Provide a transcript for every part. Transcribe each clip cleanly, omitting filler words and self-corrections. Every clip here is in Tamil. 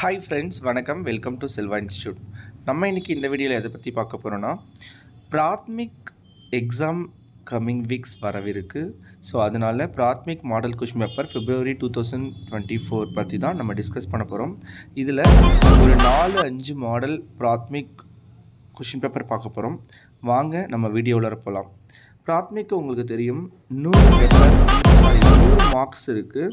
ஹாய் ஃப்ரெண்ட்ஸ், வணக்கம். Welcome to Selva institute. நம்ம இன்றைக்கி இந்த வீடியோவில் எதை பற்றி பார்க்க போகிறோன்னா, பிராத்மிக் எக்ஸாம் கம்மிங் வீக்ஸ் வரவிருக்கு. ஸோ அதனால் Prathmik model question paper February 2024 பற்றி தான் நம்ம டிஸ்கஸ் பண்ண போகிறோம். இதில் ஒரு 4-5 மாடல் பிராத்மிக் கொஷின் பேப்பர் பார்க்க போகிறோம். வாங்க நம்ம வீடியோவில் போகலாம். பிராத்மிக் உங்களுக்கு தெரியும், 100 மார்க்ஸ் இருக்குது.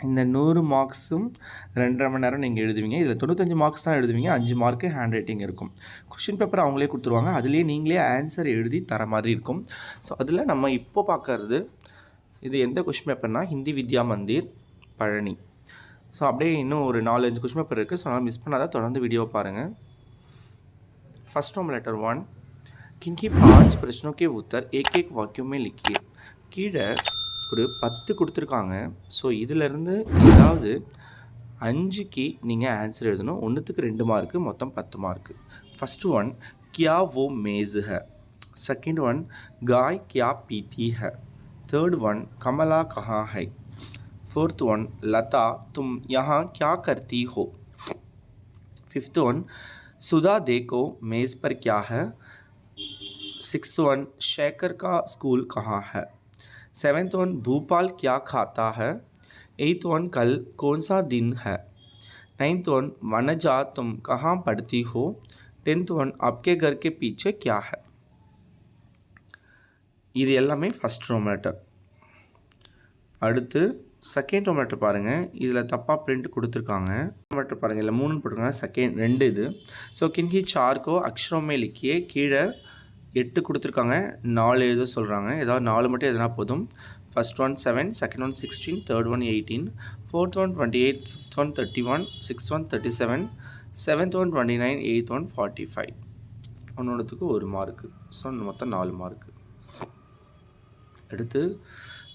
இந்த 100 மார்க்ஸும் 2.5 மணி நேரம் நீங்கள் எழுதுவீங்க. இதில் 95 மார்க்ஸ் தான் எழுதுவீங்க. 5 மார்க்கு ஹேண்ட் ரைட்டிங் இருக்கும். கொஷின் பேப்பர் அவங்களே கொடுத்துருவாங்க. அதுலேயே நீங்களே ஆன்சர் எழுதி தர மாதிரி இருக்கும். ஸோ அதில் நம்ம இப்போ பார்க்கறது, இது எந்த கொஷின் பேப்பர்னால் ஹிந்தி வித்யா மந்திர் பழனி. ஸோ அப்படியே இன்னும் ஒரு 4-5 கொஷின் பேப்பர் இருக்குது. ஸோ அதனால் மிஸ் பண்ணாதான் தொடர்ந்து வீடியோவை பாருங்கள். फर्स्ट रोम लेटर 1, किनकी 5 प्रश्नों के उत्तर एक एक वाक्यों में लिखिए. கீழே ஒரு 10 கொடுத்துருக்காங்க. ஸோ இதிலேருந்து ஏதாவது 5க்கு நீங்கள் ஆன்சர் எழுதணும். 1க்கு 2 மார்க்கு, மொத்தம் 10 மார்க்கு. ஃபஸ்ட்டு ஒன், क्या वो मेज़ है. सेकंड वन, गाय क्या पीती है. थर्ड वन, कमला कहाँ है. फोर्थ वन, लता तुम यहाँ क्या करती हो. फिफ्थ वन, सुधा देखो मेज़ पर क्या है. सिक्स्थ वन, शेखर का स्कूल कहाँ है. सेवेंथ वन, भूपाल क्या खाता है. एट्थ वन, कल कौन सा दिन है. नाइन्थ वन, वनजा तुम कहाँ पढ़ती हो. 10th वन, आपके घर के पीछे क्या है. இது எல்லாமே ஃபஸ்ட் ரோம் லெட்டர். அடுத்து செகண்ட் ரோம் லெட்டர் பாருங்கள். இதில் தப்பாக பிரிண்ட் கொடுத்துருக்காங்க. ரோம் லெட்டர் பாருங்கள், இதில் 3 போட்டிருக்காங்க, செகண்ட் 2 இது. ஸோ கின்கி 4 को अक्षरों में लिखिए. கீழே 8 கொடுத்துருக்காங்க, 4 எழுத சொல்கிறாங்க. ஏதாவது 4 மட்டும் எதுனா போதும். First one 7, second one 16, third one 18, fourth one 28, fifth one 31, sixth one 37, seventh one 29, eighth one 45. ஒன்றுத்துக்கு 1 மார்க்கு. ஸோ மொத்தம் 4 மார்க்கு. அடுத்து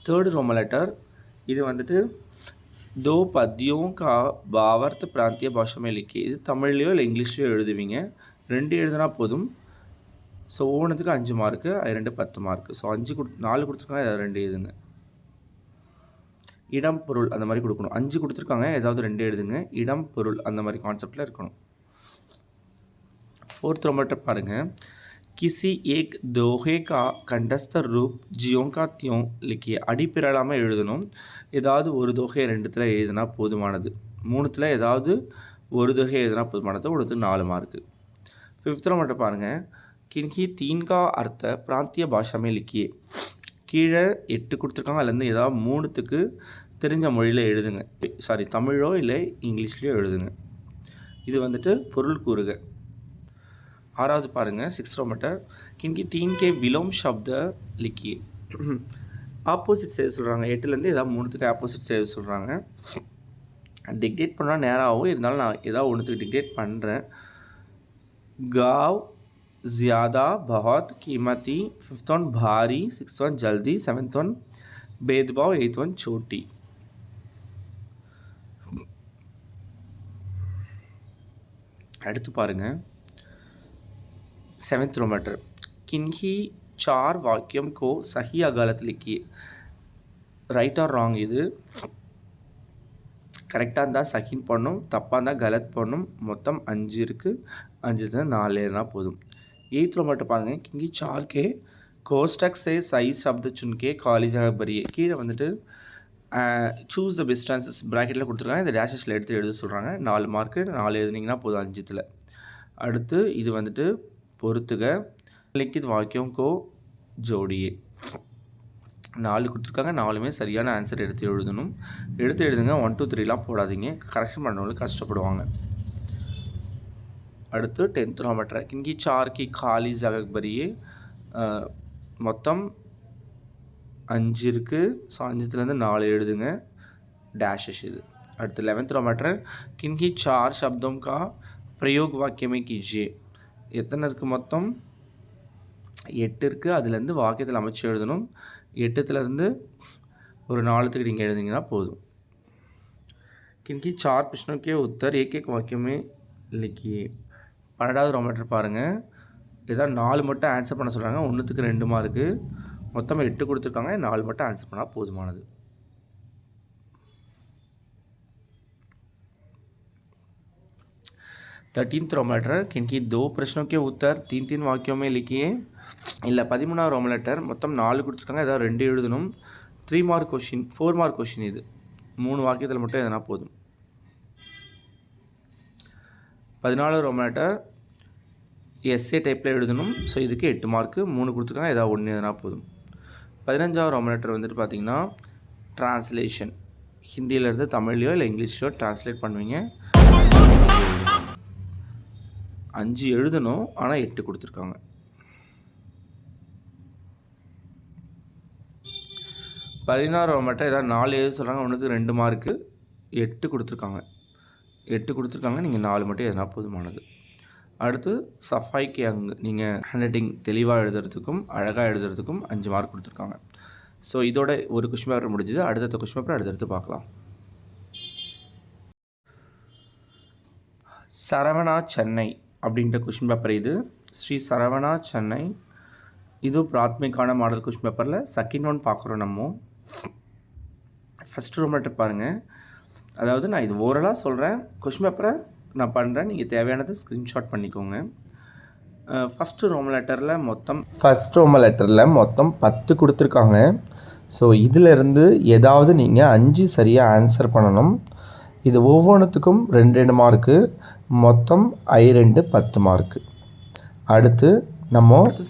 தேர்டு ரோம் லெட்டர். இது வந்துட்டு दो पद्यों का भावार्थ प्रांतीय भाषा में लिखिए. இது தமிழ்லையோ இல்லை இங்கிலீஷ்லையோ எழுதுவீங்க. 2 எழுதுனா போதும். ஸோ ஒவ்வொன்றுத்துக்கு 5 மார்க்கு, 2 10 மார்க்கு. ஸோ 4 கொடுத்துருக்காங்க, ஏதாவது 2 எழுதுங்க. இடம் பொருள் அந்த மாதிரி கொடுக்கணும். 5 கொடுத்துருக்காங்க, ஏதாவது 2 எழுதுங்க. இடம் பொருள் அந்த மாதிரி கான்செப்டில் இருக்கணும். फोर्थ रोम लेटर பாருங்கள். किसी एक दोहे का कंठस्थ रूप ज्यों का त्यों लिखिए. அடிப்பிரலாமல் எழுதணும். ஏதாவது ஒரு दोहे 2த்தில் எழுதினா போதுமானது. 3த்தில் ஏதாவது ஒரு दोहे எழுதினா போதுமானது. 4 மார்க்கு. फिफ्थ रोम लेटर பாருங்கள். किन्हीं 3 का अर्थ प्रांतीय भाषा में लिखिए. கீழே 8 கொடுத்துருக்காங்க. அதுலேருந்து ஏதாவது 3த்துக்கு தெரிஞ்ச மொழியில் எழுதுங்க. தமிழோ இல்லை இங்கிலீஷ்லையோ எழுதுங்க. இது வந்துட்டு பொருள் கூறுக. 6வது பாருங்கள், 6th रोम लेटर. किनकी 3 के विलोम शब्द लिखिए. ஆப்போசிட்ஸ் எழுத சொல்கிறாங்க. 8லேருந்து ஏதாவது 3த்துக்கு ஆப்போசிட்ஸ் எழுத சொல்கிறாங்க. டிக்டேட் பண்ணால் நேரம் ஆகும். இருந்தாலும் நான் ஏதாவது 1த்துக்கு டிக்டேட் பண்ணுறேன். गाँव ज़्यादा बहुत कीमती. 5th वन भारी, 6th वन जल्दी, 7th वन भेदभाव, 8th वन छोटी. அடுத்து பாருங்கள், 7th रोम लेटर. किन्हीं 4 वाक्यों को सही या गलत लिखिए. Right or wrong. இது கரெக்டாக இருந்தால் சஹின்னு போடணும், தப்பாக இருந்தால் கலத் போடணும். மொத்தம் 5 இருக்குது. 5 4 எழுதினா போதும். 8th रोम लेटर பாருங்கள். கிங்கி 4 के कोष्टक से सही शब्द चुन के खाली जगह भरिए. கீழே வந்துட்டு சூஸ் த பெஸ்ட் ஆன்சர்ஸ் ப்ராக்கெட்டில் கொடுத்துருக்காங்க. இந்த டேஷஸில் எடுத்து எழுத சொல்கிறாங்க. 4 மார்க்கு. 4 எழுதுனீங்கன்னா போதும் 5த்தில். அடுத்து இது வந்துட்டு பொறுத்துக. லிக்கித் வாக்கியம் கோ ஜோடியே. 4 கொடுத்துருக்காங்க. 4மே சரியான ஆன்சர் எடுத்து எழுதணும். எடுத்து எழுதுங்க. 1 2 3லாம் போடாதீங்க. கரெக்ஷன் பண்ணவங்களுக்கு கஷ்டப்படுவாங்க. அடுத்து 10th रोम लेटर. किनकी 4 की खाली जगह भरिए. மொத்தம் 5 இருக்குது. ஸோ 5த்துலேருந்து 4 எழுதுங்க. डैशेस இது. அடுத்து 11th रोम लेटर. किनकी 4 शब्दों का प्रयोग वाक्य में कीजिए. எத்தனை இருக்குது மொத்தம்? 8 இருக்குது. அதுலேருந்து வாக்கியத்தில் அமைச்சு எழுதணும். 8த்துலேருந்து ஒரு 4த்துக்கு நீங்கள் எழுதிங்கன்னா போதும். किनकी 4 प्रश्नों के उत्तर एक एक वाक्य में लिखिए. 12வது रोम लेटर பாருங்கள். ஏதாவது 4 மட்டும் ஆன்சர் பண்ண சொல்கிறாங்க. 1த்துக்கு 2 மார்க்கு. மொத்தம் 8 கொடுத்துருக்காங்க. 4 மட்டும் ஆன்சர் பண்ணால் போதுமானது. 13th रोम लेटर किनकी 2 प्रश्नों के उत्तर 3-3 वाक्यों में लिखिए இல்லை 13வது ரோம் லெட்டர் மொத்தம் 4 கொடுத்துருக்காங்க, ஏதாவது 2 எழுதணும். 3 மார்க் கொஷின் 4 மார்க் கொஷின், இது 3 வாக்கியத்தில் மட்டும் எதனா போதும். 14வது ரோம் லெட்டர் எஸ்ஏ டைப்பில் எழுதணும். ஸோ இதுக்கு 8 மார்க்கு, 3 கொடுத்துருக்காங்க, ஏதாவது 1 எதனா போதும். 15வது ரோம் லெட்டர் வந்துட்டு பார்த்திங்கன்னா ட்ரான்ஸ்லேஷன், ஹிந்தியிலேருந்து தமிழ்லையோ இல்லை இங்கிலீஷ்லையோ ட்ரான்ஸ்லேட் பண்ணுவீங்க. 5 எழுதணும், ஆனால் 8 கொடுத்துருக்காங்க. 16 ரோம் லெட்டர் ஏதாவது 4 எழுத சொல்கிறாங்க, ஒன்றுக்கு 2 மார்க்கு, 8 கொடுத்துருக்காங்க. 8 கொடுத்துருக்காங்க, நீங்கள் 4 மட்டும் எதனா போதுமானது. அடுத்து சஃபாய்க்கு அங்கு நீங்கள் ஹேண்ட் ரைட்டிங் தெளிவாக எழுதுறதுக்கும் அழகாக எழுதுறதுக்கும் 5 மார்க் கொடுத்துருக்காங்க. ஸோ இதோட ஒரு கொஷின் பேப்பர் முடிஞ்சது. அடுத்த கொஷின் பேப்பர் அடுத்தடுத்து பார்க்கலாம். சரவணா சென்னை அப்படின்ற கொஷின் பேப்பர் இது. ஸ்ரீ சரவணா சென்னை, இது பிராத்மிக்கான மாடல் கொஷின் பேப்பரில் செகண்ட் ஒன் பார்க்குறோம் நம்ம. ஃபஸ்ட்டு ரோம் லெட்டர் பாருங்கள். அதாவது நான் இது ஓரலாக சொல்கிறேன், கொஷின் பேப்பரை நான் பண்ணுறேன், நீங்கள் தேவையானதை ஸ்க்ரீன்ஷாட் பண்ணிக்கோங்க. ஃபஸ்ட்டு ரோம் லெட்டரில் மொத்தம் 10 கொடுத்துருக்காங்க. ஸோ இதிலேருந்து ஏதாவது நீங்கள் 5 சரியாக ஆன்சர் பண்ணணும். இது ஒவ்வொன்றுத்துக்கும் 2 மார்க்கு, மொத்தம் I2 10 மார்க்கு. அடுத்து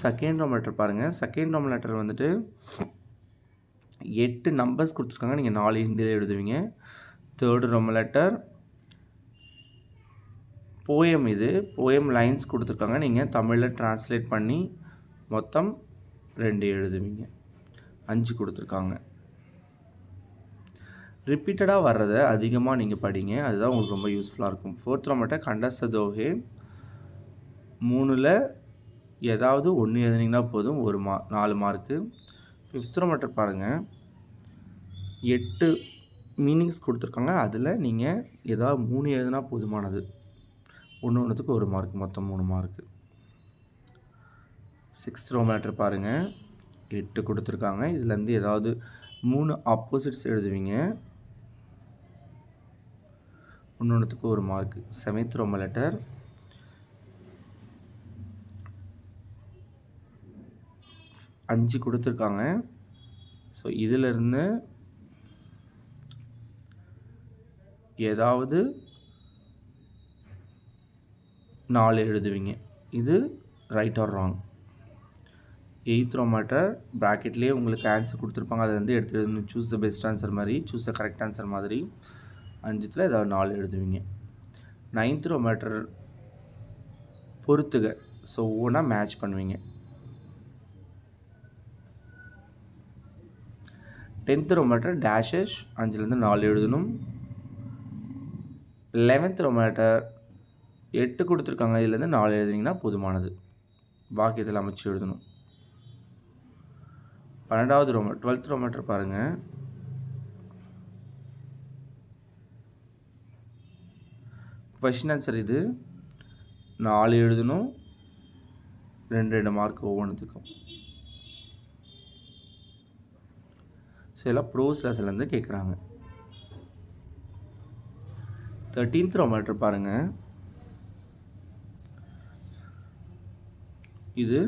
செகண்ட் ரோம் லெட்டர் பாருங்கள். செகண்ட் ரோம் லெட்டர் வந்துட்டு 8 நம்பர்ஸ் கொடுத்துருக்காங்க, நீங்கள் 4 ஹிந்தியில் எழுதுவீங்க. தேர்டு ரோம் லெட்டர் போயம், இது போயம் லைன்ஸ் கொடுத்துருக்காங்க, நீங்கள் தமிழில் ட்ரான்ஸ்லேட் பண்ணி மொத்தம் 2 எழுதுவீங்க. 5 கொடுத்துருக்காங்க. ரிப்பீட்டடாக வர்றதை அதிகமாக நீங்கள் படிங்க, அதுதான் உங்களுக்கு ரொம்ப யூஸ்ஃபுல்லாக இருக்கும். ஃபோர்த் ரோம் லெட்டர் கண்டஸ்த தோஹே, 3ல் ஏதாவது 1 எழுதுனீங்கன்னா போதும், 4 மார்க்கு. ஃபிஃப்த் ரோம் லெட்டர் பாருங்கள், 8 மீனிங்ஸ் கொடுத்துருக்காங்க, அதில் நீங்கள் ஏதாவது 3 எழுதுனா போதுமானது. ஒன்றுத்துக்கு 1 மார்க், மொத்தம் 3 மார்க்கு. 6th ரோம் லெட்டர் பாருங்கள், 8 கொடுத்துருக்காங்க, இதுலேருந்து ஏதாவது 3 ஆப்போசிட்ஸ் எழுதுவீங்க, ஒன்றுத்துக்கு 1 மார்க்கு. 7th ரோம் லெட்டர் 5 கொடுத்துருக்காங்க. ஸோ இதிலிருந்து ஏதாவது 4 எழுதுவீங்க, இது right or wrong. 8th Roman letter ப்ராக்கெட்லேயே உங்களுக்கு ஆன்சர் கொடுத்துருப்பாங்க, அதை வந்து எடுத்து எழுதணும். சூஸ் த பெஸ்ட் ஆன்சர் மாதிரி, சூஸ் த கரெக்ட் ஆன்சர் மாதிரி 5ல் ஏதாவது 4 எழுதுவீங்க. 9th ரோம் லெட்டர் பொறுத்துக, ஸோ ஒவ்வொன்றா மேட்ச் பண்ணுவீங்க. 10th ரோம் லெட்டர் டேஷஸ், 5லேருந்து 4 எழுதணும். 11th ரோம் லெட்டர் 8 கொடுத்துருக்காங்க, இதுலேருந்து 4 எழுதுனீங்கன்னா போதுமானது. வாக்கியத்தில் அமைச்சு எழுதணும். 12வது ரோம் 12th ரோம் லெட்டர் பாருங்கள். கொஷின் ஆன்சர் இது 4 எழுதணும், 2 மார்க் ஒவ்வொன்றுத்துக்கும். ஸோ இதெல்லாம் ப்ரோஸ் லெசன்லேருந்து கேட்குறாங்க. 13th ரோம் லெட்டர் பாருங்கள், இது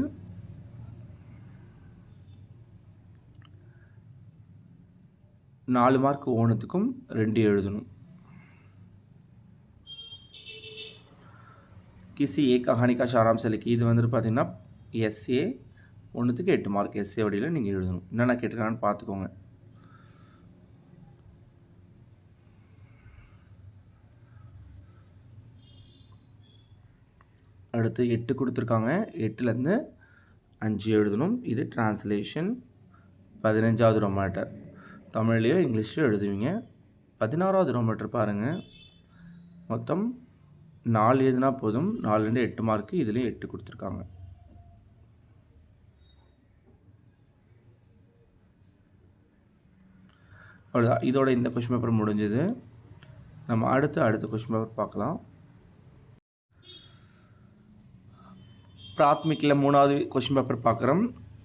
4 மார்க் ஒவ்வொன்றுத்துக்கும் 2 எழுதணும். கிசி ஏ கஹானி கா சாராம்ச லிக்கி, இது வந்துட்டு பார்த்தீங்கன்னா எஸ்ஏ, 1த்துக்கு 8 மார்க் எஸ்ஏ வடியில் நீங்கள் எழுதணும். என்னென்ன கேட்டிருக்காங்கன்னு பார்த்துக்கோங்க. அடுத்து 8 கொடுத்துருக்காங்க, 8லேருந்து 5 எழுதணும், இது ட்ரான்ஸ்லேஷன். 15வது ரோம் லெட்டர் தமிழ்லையோ இங்கிலீஷ்லையோ எழுதுவீங்க. 16வது ரோம் லெட்டர் பாருங்கள், மொத்தம் 4 எழுதுனா போதும், 4லேருந்து 8 மார்க்கு, இதுலேயும் 8 கொடுத்துருக்காங்க. அவ்வளோதான், இதோட இந்த கொஷின் பேப்பர் முடிஞ்சது. நம்ம அடுத்த கொஷின் பேப்பர் பார்க்கலாம். பிராத்மிக்கில் 3வது கொஷின் பேப்பர்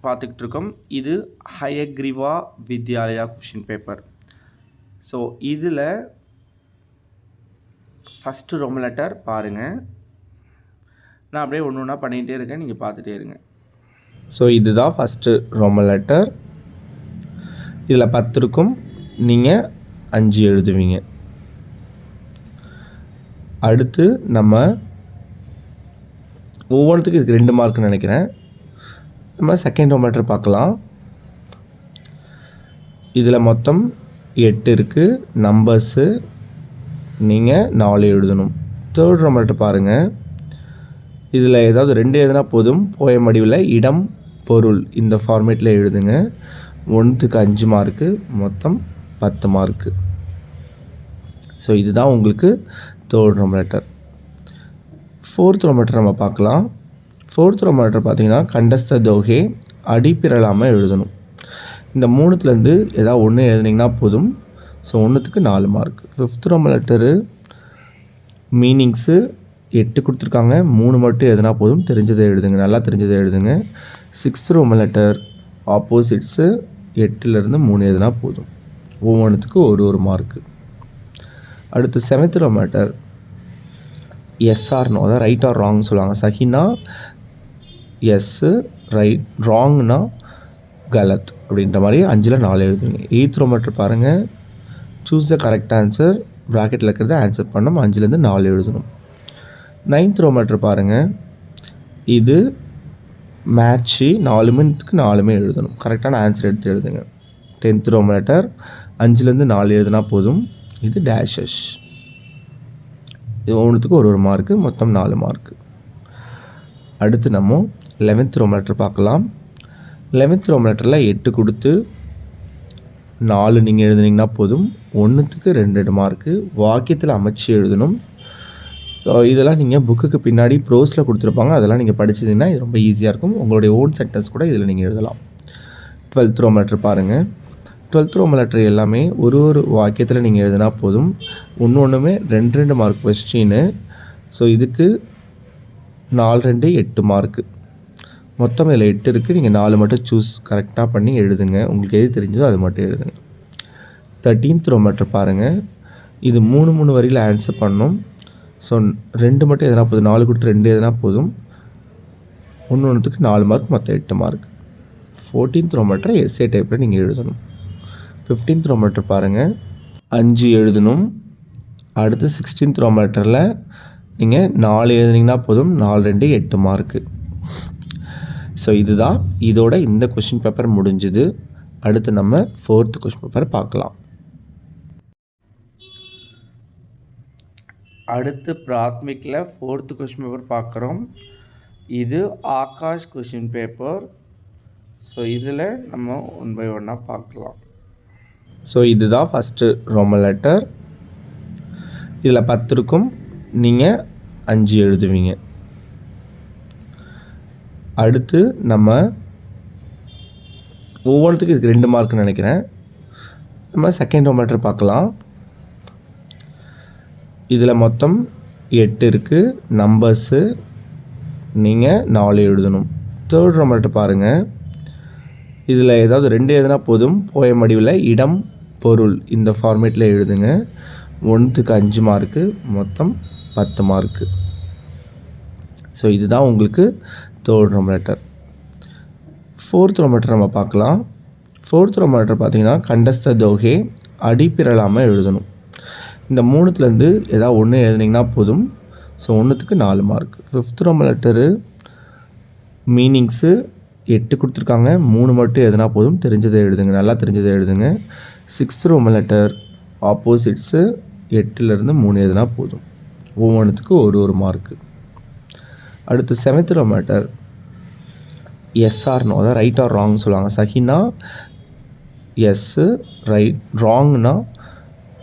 பார்த்துக்கிட்டு இருக்கோம். இது Hayagriva Vidyalaya question paper. So இதில் ஃபஸ்ட்டு ரோம் லெட்டர் பாருங்கள், நான் அப்படியே ஒன்று ஒன்றா பண்ணிகிட்டே இருக்கேன், நீங்கள் பார்த்துட்டே இருங்க. ஸோ இதுதான் ஃபஸ்ட்டு ரோமன் லெட்டர். இதில் 10 இருக்கும், நீங்கள் 5 எழுதுவீங்க. அடுத்து நம்ம ஒவ்வொன்றுத்துக்கு இதுக்கு 2 மார்க்குன்னு நினைக்கிறேன். நம்ம செகண்ட் ரோமன் லெட்டர் பார்க்கலாம். இதில் மொத்தம் 8 இருக்குது நம்பர்ஸு, நீங்கள் 4 எழுதணும். தேர்ட் ரோமன் லெட்டர் பாருங்கள். இதில் ஏதாவது 2 எழுதுனா போதும். போயம் வடிவில் இடம் பொருள் இந்த ஃபார்மேட்டில் எழுதுங்க. 1க்கு 5 மார்க்கு, மொத்தம் 10 மார்க்கு. ஸோ இதுதான் உங்களுக்கு third Roman letter. Fourth Roman letter நம்ம பார்க்கலாம். ஃபோர்த் ரோமன் லெட்டர் பார்த்தீங்கன்னா கண்டஸ்த தோகே அடிப்பிரலாமல் எழுதணும். இந்த 3த்துலேருந்து ஏதாவது 1 எழுதுனீங்கன்னா போதும். ஸோ 1த்துக்கு 4 mark. Fifth Roman letter meanings 8 கொடுத்துருக்காங்க, 3 மட்டும் எதுனா போதும். தெரிஞ்சதை எழுதுங்க, நல்லா தெரிஞ்சதை எழுதுங்க. சிக்ஸ்த் ரோமன் லெட்டர் ஆப்போசிட்ஸு 8லேருந்து 3 எதுனா போதும். ஒவ்வொன்றுத்துக்கு ஒரு மார்க்கு. அடுத்து செவன்த் ரோமன் லெட்டர் எஸ்ஆர்னோ, அதாவது ரைட் ஆர் ராங் சொல்லுவாங்க. சஹினா எஸ்ஸு, ரைட், ராங்னா கலத் அப்படின்ற மாதிரி 5ல் 4 எழுதுவீங்க. எயித் ரோமன் லெட்டர் பாருங்கள். சூஸ் த கரெக்ட் ஆன்சர், ப்ராக்கெட்டில் இருக்கிறத ஆன்சர் பண்ணணும். 5லேருந்து 4 எழுதணும். நைன்த் ரோமன் லெட்டர் பாருங்கள். இது மேட்ச்சு 4த்துக்கு 4 எழுதணும். கரெக்டான ஆன்சர் எடுத்து எழுதுங்க. 10th ரோமன் லெட்டர் 5லேருந்து 4 எழுதுனா போதும். இது டேஷஸ். இது ஒன்றுத்துக்கு ஒரு மார்க்கு, மொத்தம் 4 மார்க்கு. அடுத்து நம்ம 11th ரோமன் லெட்டர் பார்க்கலாம். 11th ரோமன் லெட்டரில் 8 கொடுத்து 4 நீங்கள் எழுதுனீங்கன்னா போதும். 1த்துக்கு 2 மார்க்கு. வாக்கியத்தில் அமைச்சு எழுதணும். ஸோ இதெல்லாம் நீங்கள் புக்குக்கு பின்னாடி ப்ரோஸில் கொடுத்துருப்பாங்க, அதெல்லாம் நீங்கள் படிச்சிங்கன்னா இது ரொம்ப ஈஸியாக இருக்கும். உங்களுடைய ஓன் சென்டென்ஸ் கூட இதில் நீங்கள் எழுதலாம். 12th ரோமன் லெட்டர் பாருங்கள். 12th ரோமன் லெட்டர் எல்லாமே ஒரு வாக்கியத்தில் நீங்கள் எழுதினா போதும். ஒன்றுமே 2 மார்க் கொஸ்டின்னு. ஸோ இதுக்கு 4 2 8 மார்க்கு. மொத்தம் இதில் 8 இருக்குது. நீங்கள் 4 மட்டும் சூஸ் கரெக்டாக பண்ணி எழுதுங்க. உங்களுக்கு எது தெரிஞ்சதோ அது மட்டும் எழுதுங்க. 13th ரோமன் லெட்டர் பாருங்கள். இது 3 வரியில் ஆன்சர் பண்ணணும். ஸோ 2 மட்டும் எதனா போதும். 4 கொடுத்து 2 எதனா போதும். ஒன்றுத்துக்கு 4 மார்க், மொத்தம் 8 mark. 14th Roman letter S A டைப்பில் நீங்கள் எழுதணும். 15th ரோமன் லெட்டர் பாருங்கள். 5 எழுதணும். அடுத்து 16th ரோமன் லெட்டரில் நீங்கள் 4 எழுதுனீங்கன்னா போதும். 4 2 8 மார்க்கு. ஸோ இதுதான் இதோட இந்த கொஷின் பேப்பர் முடிஞ்சுது. அடுத்து நம்ம 4th கொஷின் பேப்பர் பார்க்கலாம். அடுத்து பிராத்மிக்கில் 4th கொஷின் பேப்பர் பார்க்குறோம். இது ஆகாஷ் கொஷின் பேப்பர். ஸோ இதில் நம்ம 1 by 1 பார்க்கலாம். ஸோ இதுதான் ஃபஸ்ட்டு ரோமன் லெட்டர். இதில் 10 இருக்கும், நீங்கள் 5 எழுதுவீங்க. அடுத்து நம்ம ஒவ்வொன்றுத்துக்கு இதுக்கு 2 மார்க்குன்னு நினைக்கிறேன். நம்ம செகண்ட் ரோமன் லெட்டர் பார்க்கலாம். இதில் மொத்தம் 8 இருக்குது நம்பர்ஸு, நீங்கள் 4 எழுதணும். தேர்ட் ரோமன் லெட்டர் பாருங்கள். இதில் ஏதாவது 2 எழுதுனா போதும். போயம் வடிவில் இடம் பொருள் இந்த ஃபார்மேட்டில் எழுதுங்க. 1த்துக்கு 5 மார்க்கு, மொத்தம் 10 மார்க்கு. ஸோ இதுதான் உங்களுக்கு third Roman letter. Fourth Roman letter நம்ம பார்க்கலாம். ஃபோர்த் ரோமன் லெட்டர் பார்த்தீங்கன்னா கண்டஸ்த தோகே அடிப்பிரலாமல் எழுதணும். இந்த 3த்துலேருந்து ஏதாவது 1 எழுதுனீங்கன்னா போதும். ஸோ 1த்துக்கு 4 mark. Fifth Roman letter meanings 8 கொடுத்துருக்காங்க, 3 மட்டும் எதுனா போதும். தெரிஞ்சதை எழுதுங்க, நல்லா தெரிஞ்சதை எழுதுங்க. சிக்ஸ்த் ரோமன் லெட்டர் ஆப்போசிட்ஸு 8லேருந்து 3 எதுனா போதும். ஒவ்வொன்றுத்துக்கு ஒரு மார்க்கு. அடுத்து 7th ரோமன் லெட்டர் எஸ்ஆர்னோ, அதாவது ரைட் ஆர் ராங் சொல்லுவாங்க. சஹினா எஸ்ஸு, ரைட், ராங்னா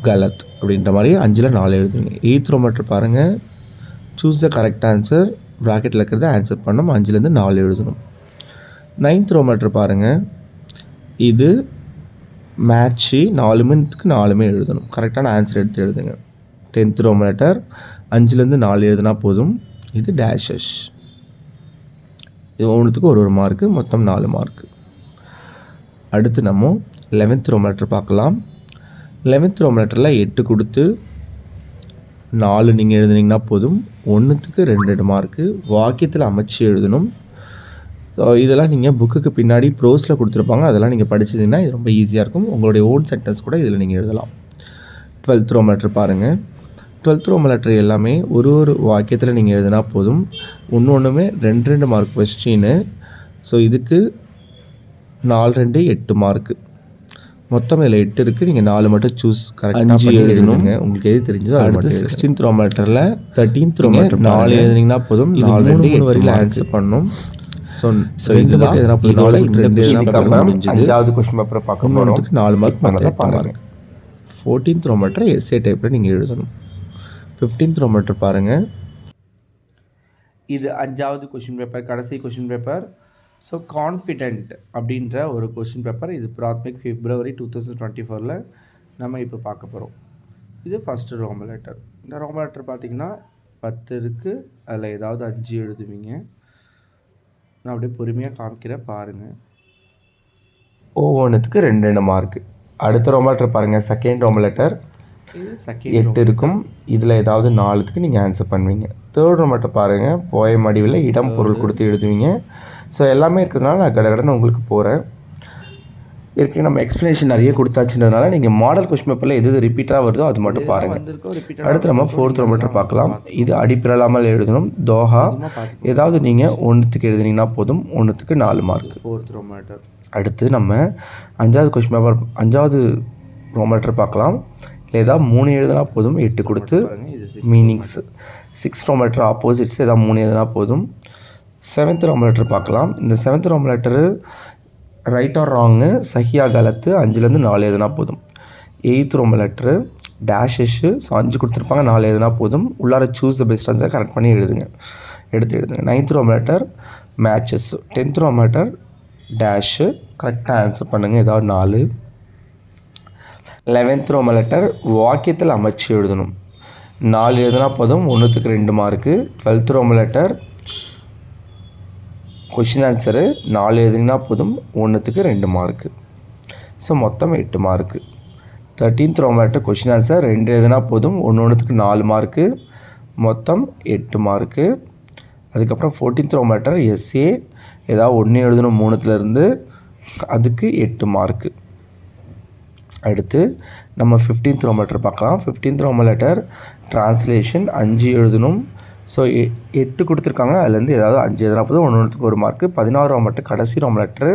கலத் அப்படின்ற மாதிரி 5ல் 4 எழுதுவீங்க. 8th ரோமன் லெட்டர் பாருங்கள். சூஸ் த கரெக்ட் ஆன்சர், ப்ராக்கெட்டில் இருக்கிறத ஆன்சர் பண்ணணும். 5லேருந்து 4 எழுதணும். 9th ரோமன் லெட்டர் பாருங்கள். இது மேட்ச்சு 4த்துக்கு 4 எழுதணும். கரெக்டான ஆன்சர் எடுத்து எழுதுங்க. 10th ரோமன் லெட்டர் 5லேருந்து 4 எழுதுனா போதும். இது டேஷஸ். இது ஒன்றுத்துக்கு ஒரு மார்க்கு, மொத்தம் 4 மார்க்கு. அடுத்து நம்ம 11th ரோமன் லெட்டர் பார்க்கலாம். 11th ரோமன் லெட்டரில் 8 கொடுத்து 4 நீங்கள் எழுதுனீங்கன்னா போதும். 1க்கு 2 மார்க்கு. வாக்கியத்தில் அமைச்சு எழுதணும். ஸோ இதெல்லாம் நீங்கள் புக்குக்கு பின்னாடி ப்ரோஸில் கொடுத்துருப்பாங்க. அதெல்லாம் நீங்கள் படிச்சிங்கன்னா இது ரொம்ப ஈஸியாக இருக்கும். உங்களுடைய ஓன் சென்டென்ஸ் கூட இதில் நீங்கள் எழுதலாம். 12th ரோம் லெட்டர் பாருங்கள். 12th ரோம் லெட்டர் எல்லாமே ஒரு வாக்கியத்தில் நீங்கள் எழுதினா போதும். ஒன்றுமே 2 மார்க் கொஸ்டின்னு. ஸோ இதுக்கு 4 2 8 மார்க்கு. மொத்தம் இதில் 8 இருக்குது. நீங்கள் 4 மட்டும் சூஸ் கரெக்டாக எழுதணுங்க. உங்களுக்கு எது தெரிஞ்சதோ அடுத்து 16th ரோம் லெட்டரில் 13th ரோம் லெட்டர் 4 எழுதுனீங்கன்னா போதும். 4 2 வரையில் ஆன்சர் பண்ணணும். ஸோ இதுதான் இதோட இந்த 5வது கொஸ்டின் பேப்பரை பார்க்க போகிறோம். 4 மார்க் பண்ணதை பாருங்கள். 14th ரோம் லெட்டர் எஸ்ஏ டைப்பில் நீங்கள் எழுதணும். 15th ரோம் லெட்டர் பாருங்கள். இது 5வது கொஸ்டின் பேப்பர், கடைசி கொஸ்டின் பேப்பர். ஸோ கான்ஃபிடென்ட் அப்படின்ற ஒரு கொஸ்டின் பேப்பர். இது பிராத்மிக் February 2024 நம்ம இப்போ பார்க்க போகிறோம். இது ஃபஸ்ட்டு ரோம் லெட்டர். இந்த ரோம் லெட்டர் பார்த்திங்கன்னா 10 இருக்குது. அதில் ஏதாவது 5 எழுதுவீங்க. நான் அப்படியே பொறுமையாக காமிக்கிறேன் பாருங்கள். ஒவ்வொன்றுத்துக்கு 2 மார்க்கு. அடுத்த ரோம் லெட்டர் பாருங்கள். Second Roman letter. இது 8 இருக்கும். இதில் ஏதாவது 4க்கு நீங்கள் ஆன்சர் பண்ணுவீங்க. தேர்ட் ரோம் லெட்டர் பாருங்கள். போயம் அடிவில் இடம் பொருள் கொடுத்து எழுதுவீங்க. ஸோ எல்லாமே இருக்கிறதுனால நான் கடகடன்னு உங்களுக்கு போகிறேன். ஏற்கனவே நம்ம எக்ஸ்ப்ளனேஷன் நிறைய கொடுத்தாச்சுன்றதுனால நீங்கள் மாடல் கொஸ்டின் பேப்பரில் எது ரிப்பீட்டாக வருதோ அது மட்டும் பாருங்கள். அடுத்து நம்ம 4th ரோம் லெட்டர் பார்க்கலாம். இது அடிப்பிரலாமல் எழுதணும். தோஹா ஏதாவது நீங்கள் 1க்கு எழுதுனீங்கன்னா போதும். 1க்கு 4 மார்க். 4th Rome letter. அடுத்து நம்ம 5வது கொஸ்டின் பேப்பர் 5வது ரோம் லெட்டர் பார்க்கலாம். இல்லை ஏதாவது 3 எழுதுனா போதும். 8 கொடுத்து meanings. 6th Rome letter opposites ஏதாவது 3 எழுதுனா போதும். 7th ரோம் லெட்டர் பார்க்கலாம். இந்த 7th Roman letter right or wrong, சஹியா கலத்து 5லேருந்து 4 எழுதுனா போதும். 8th ரோம் லெட்டரு டேஷஸ்ஸு, ஸோ 5 கொடுத்துருப்பாங்க, 4 எழுதுனா போதும். உள்ளார choose the best answer correct பண்ணி எழுதுங்க. எழுதுங்க. 9th Roman letter matches. 10th Roman letter dash, கரெக்டாக ஆன்சர் பண்ணுங்கள் ஏதாவது 4. 11th ரோம் லெட்டர் வாக்கியத்தில் அமைச்சு எழுதணும். 4 எழுதுனா போதும். 1க்கு 2 mark. 12th Roman letter question answer 4 எழுதுனா போதும். 1க்கு 2 மார்க்கு. ஸோ மொத்தம் 8 mark. 13th Roman letter question answer 2 எழுதுனா போதும். 1க்கு 4 மார்க்கு. மொத்தம் 8 மார்க்கு. அதுக்கப்புறம் 14th ரோம் லெட்டர் எஸ்ஏ ஏதாவது 1 எழுதணும் 3லேருந்து, அதுக்கு 8 மார்க்கு. அடுத்து நம்ம 15th ரோம் லெட்டர் பார்க்கலாம். 15th ரோம் லெட்டர் ட்ரான்ஸ்லேஷன் 5 எழுதணும். ஸோ 8 கொடுத்துருக்காங்க. அதுலேருந்து ஏதாவது 5 எழுதுனா போதும். 1க்கு 1 மார்க்கு. 16 ரோம் லெட்டர் கடைசி ரோம் லெட்டரு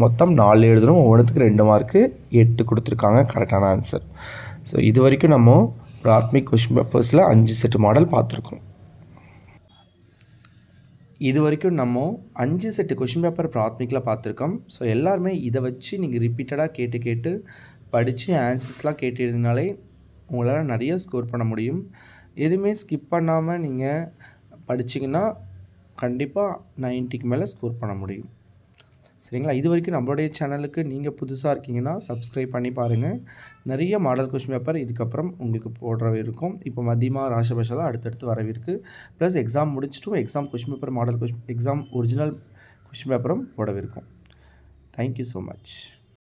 மொத்தம் 4 எழுதணும். 1க்கு 2 மார்க்கு. 8 கொடுத்துருக்காங்க. கரெக்டான ஆன்சர். ஸோ இது வரைக்கும் நம்ம பிராத்மிக் கொஸ்டின் பேப்பர்ஸில் 5 செட் மாடல் பார்த்துருக்கோம். இது வரைக்கும் நம்ம 5 செட்டு கொஷின் பேப்பர் பிராத்மிக்கில் பார்த்துருக்கோம். ஸோ எல்லாருமே இதை வச்சு நீங்கள் ரிப்பீட்டடாக கேட்டு படித்து ஆன்சர்ஸ்லாம் கேட்டு எழுதினாலே உங்களால் நிறைய ஸ்கோர் பண்ண முடியும். எதுவுமே ஸ்கிப் பண்ணாமல் நீங்கள் படிச்சிங்கன்னா கண்டிப்பாக 90க்கு மேலே ஸ்கோர் பண்ண முடியும். சரிங்களா? இது வரைக்கும் நம்மளுடைய சேனலுக்கு நீங்கள் புதுசாக இருக்கீங்கன்னா சப்ஸ்கிரைப் பண்ணி பாருங்கள். நிறைய மாடல் கொஸ்டின் பேப்பர் இதுக்கப்புறம் உங்களுக்கு போடுறவே இருக்கும். இப்போ மதியமாக ராஷபாஷாலாம் அடுத்தடுத்து வரவிருக்கு. ப்ளஸ் எக்ஸாம் முடிச்சுட்டும் exam question paper model exam original question பேப்பரும் போடவிருக்கும். Thank you so much.